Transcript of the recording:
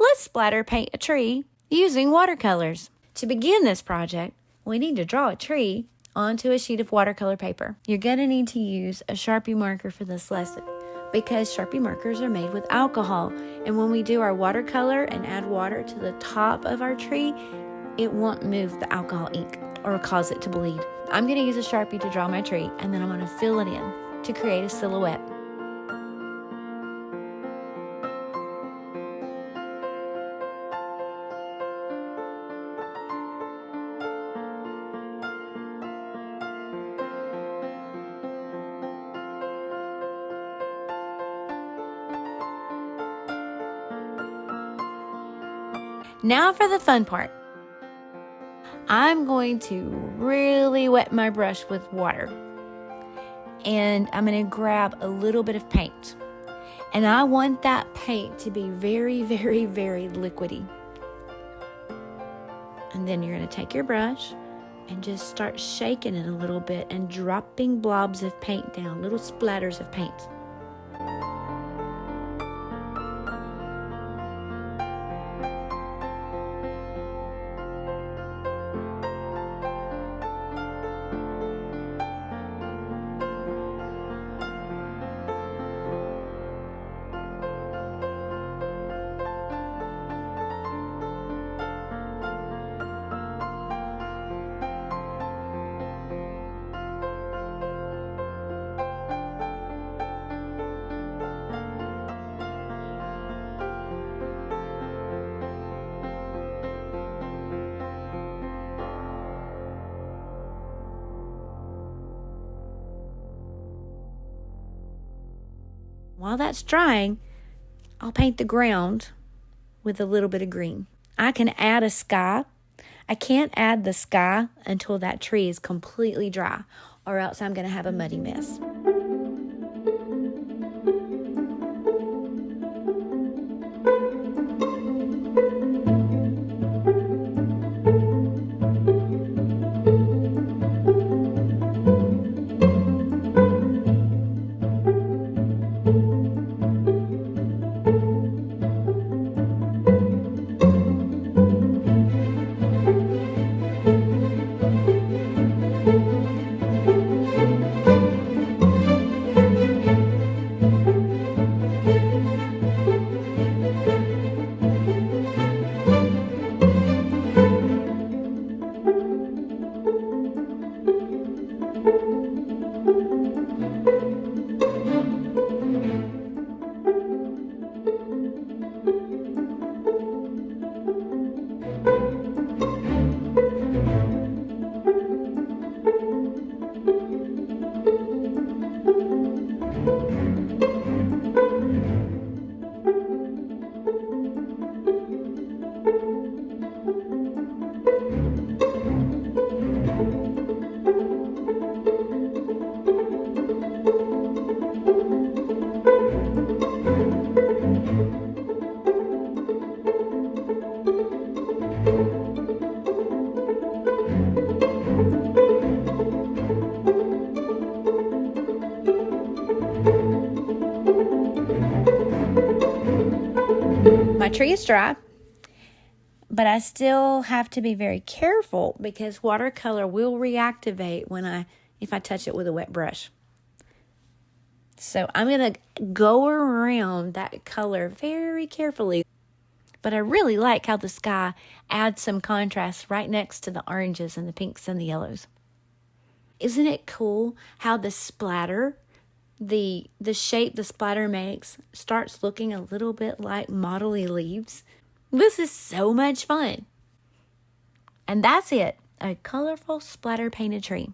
let's splatter paint a tree using watercolors. To begin this project, we need to draw a tree onto a sheet of watercolor paper. You're going to need to use a Sharpie marker for this lesson because Sharpie markers are made with alcohol. And when we do our watercolor and add water to the top of our tree, it won't move the alcohol ink or cause it to bleed. I'm going to use a Sharpie to draw my tree, and then I'm going to fill it in to create a silhouette. Now for the fun part. I'm going to really wet my brush with water. And I'm going to grab a little bit of paint. And I want that paint to be very, very, very liquidy. And then you're going to take your brush and just start shaking it a little bit and dropping blobs of paint down, little splatters of paint. While that's drying, I'll paint the ground with a little bit of green. I can add a sky. I can't add the sky until that tree is completely dry, or else I'm going to have a muddy mess. My tree is dry, but I still have to be very careful because watercolor will reactivate if I touch it with a wet brush. So I'm going to go around that color very carefully. But I really like how the sky adds some contrast right next to the oranges and the pinks and the yellows. Isn't it cool how the splatter, the shape the splatter makes, starts looking a little bit like mottly leaves? This is so much fun. And that's it, a colorful splatter painted tree.